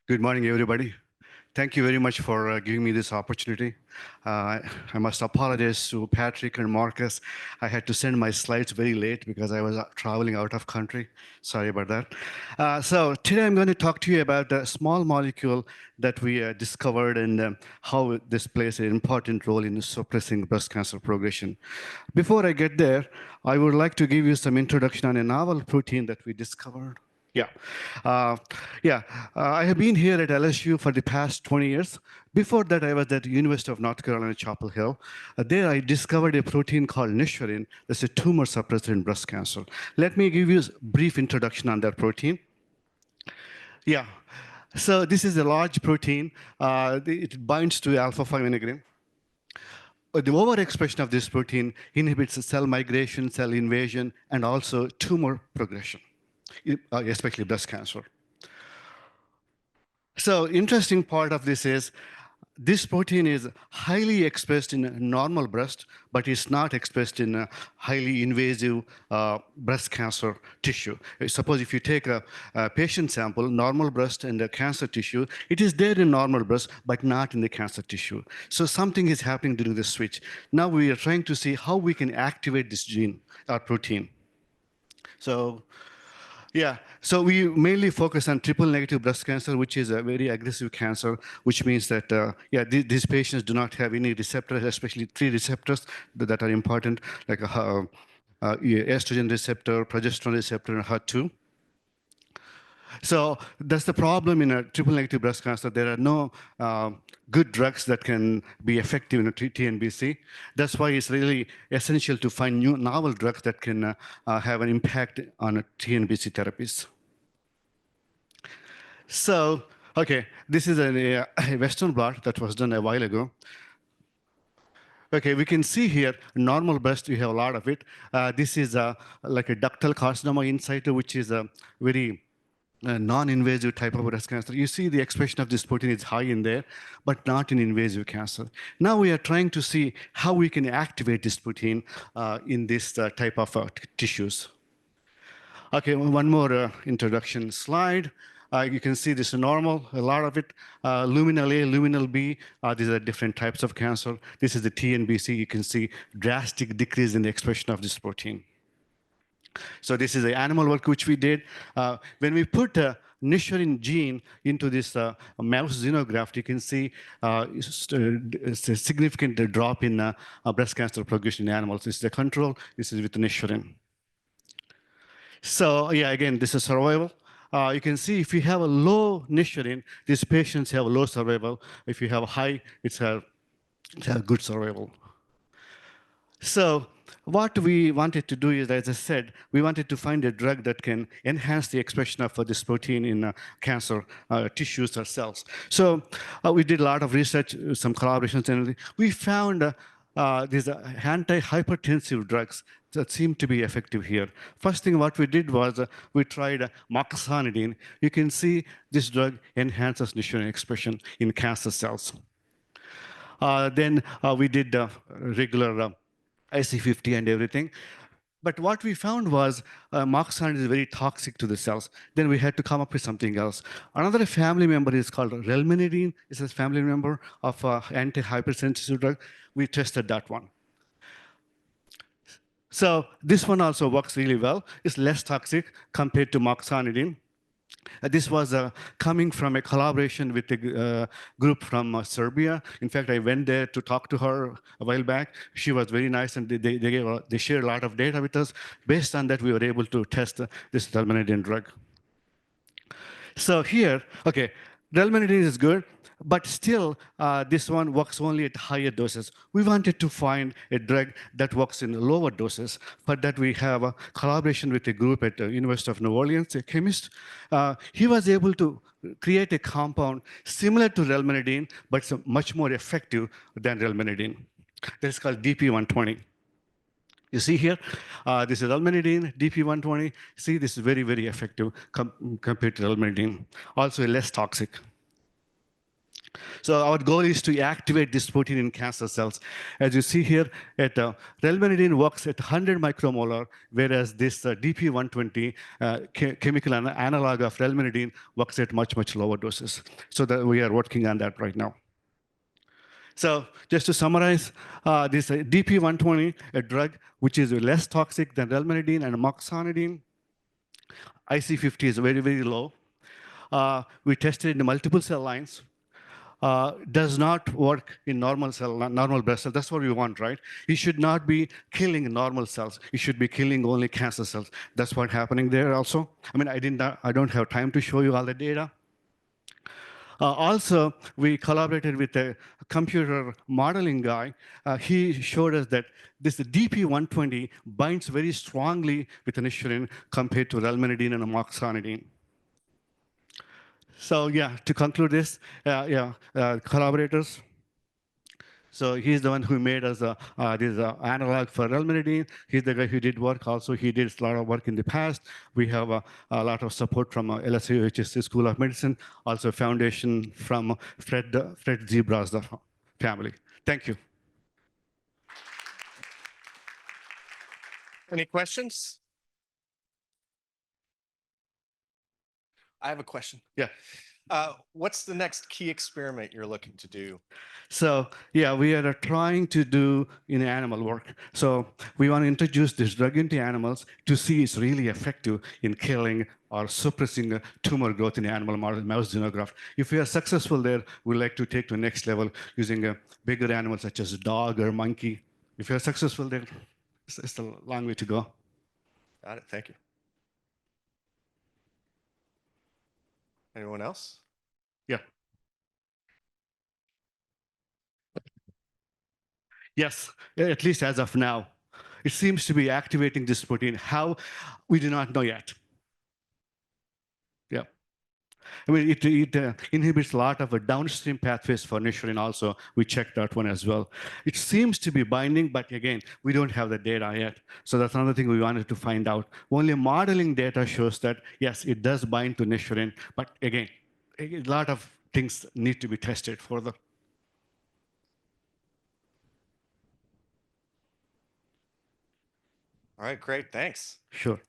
Good morning, everybody. Thank you very much for giving me this opportunity. I must apologize to Patrick and Marcus. I had to send my slides very late because I was traveling out of country. Sorry about that. So today I'm going to talk to you about a small molecule that we discovered and how this plays an important role in suppressing breast cancer progression. Before I get there, I would like to give you some introduction on a novel protein that we discovered. Yeah. Uh, yeah. I have been here at LSU for the past 20 years. Before that, I was at the University of North Carolina, Chapel Hill. There, I discovered a protein called nishirin that's a tumor suppressor in breast cancer. Let me give you a brief introduction on that protein. Yeah. So this is a large protein. It binds to alpha-5 integrin. The overexpression of this protein inhibits cell migration, cell invasion, and also tumor progression, especially breast cancer. So interesting part of this is this protein is highly expressed in normal breast, but it's not expressed in highly invasive breast cancer tissue. Suppose if you take a patient sample, normal breast and a cancer tissue, it is there in normal breast, but not in the cancer tissue. So something is happening during the switch. Now we are trying to see how we can activate this gene or protein. So yeah, so we mainly focus on triple negative breast cancer, which is a very aggressive cancer, which means that, these patients do not have any receptors, especially three receptors that are important, like estrogen receptor, progesterone receptor, and HER2. So that's the problem in a triple negative breast cancer. There are no good drugs that can be effective in a TNBC. That's why it's really essential to find new novel drugs that can have an impact on TNBC therapies. So, okay, this is a Western blot that was done a while ago. Okay, we can see here, normal breast, we have a lot of it. This is like a ductal carcinoma in situ, which is a very non-invasive type of breast cancer. You see the expression of this protein is high in there, but not in invasive cancer. Now we are trying to see how we can activate this protein in this type of tissues. Okay, one more introduction slide. You can see this is normal, a lot of it. Luminal A, luminal B, these are different types of cancer. This is the TNBC. You can see drastic decrease in the expression of this protein. So this is the animal work which we did. When we put a nishirin gene into this mouse xenograft, you can see a significant drop in breast cancer progression in animals. This is the control. This is with nishirin. So yeah, again, this is survival. You can see if you have a low nishirin, these patients have low survival. If you have high, it's a good survival. So what we wanted to do is, as I said, we wanted to find a drug that can enhance the expression of this protein in cancer tissues or cells. So we did a lot of research, some collaborations, and we found these anti-hypertensive drugs that seem to be effective here. First thing what we did was we tried moxonidine. You can see this drug enhances nishirin expression in cancer cells. Then we did regular IC50 and everything. But what we found was moxonidine is very toxic to the cells. Then we had to come up with something else. Another family member is called relminidine. It's a family member of anti-hypersensitive drug. We tested that one. So this one also works really well. It's less toxic compared to moxonidine. This was coming from a collaboration with a group from Serbia. In fact, I went there to talk to her a while back. She was very nice, and they shared a lot of data with us. Based on that, we were able to test this relminidine drug. So here, okay, relminidine is good, but still, this one works only at higher doses. We wanted to find a drug that works in lower doses. For that, we have a collaboration with a group at the University of New Orleans, a chemist. He was able to create a compound similar to relminidine, but it's much more effective than relminidine. That is called DP120. You see here, this is relminidine, DP120. See, this is very, very effective compared to relminidine. Also less toxic. So our goal is to activate this protein in cancer cells. As you see here, relmenidine works at 100 micromolar, whereas this DP120 chemical analog of relmenidine works at much, much lower doses. So that we are working on that right now. So just to summarize, this DP120, a drug which is less toxic than relmenidine and moxonidine, IC50 is very, very low. We tested in multiple cell lines. Does not work in normal cell, normal blood cell. That's what we want, right? You should not be killing normal cells. You should be killing only cancer cells. That's what's happening there also. I mean, I don't have time to show you all the data. Also, we collaborated with a computer modeling guy. He showed us that this DP120 binds very strongly with insulin compared to relmenidine and amoxonidine. So yeah, to conclude this, collaborators. So he's the one who made us this analog for relmenidine. He's the guy who did work. Also, he did a lot of work in the past. We have a lot of support from LSU School of Medicine, also foundation from Fred Zebra's family. Thank you. Any questions? I have a question. Yeah. What's the next key experiment you're looking to do? So yeah, we are trying to do in animal work. So we want to introduce this drug into animals to see it's really effective in killing or suppressing tumor growth in the animal model, mouse xenograft. If we are successful there, we'd like to take to the next level using bigger animals such as a dog or monkey. If we are successful there, it's a long way to go. Got it. Thank you. Anyone else? Yeah. Yes, at least as of now. It seems to be activating this protein. How? We do not know yet. Yeah. I mean, it inhibits a lot of downstream pathways for insulin also. We checked that one as well. It seems to be binding, but again, we don't have the data yet. So that's another thing we wanted to find out. Only modeling data shows that, yes, it does bind to insulin, but again, a lot of things need to be tested further. All right, great. Thanks. Sure.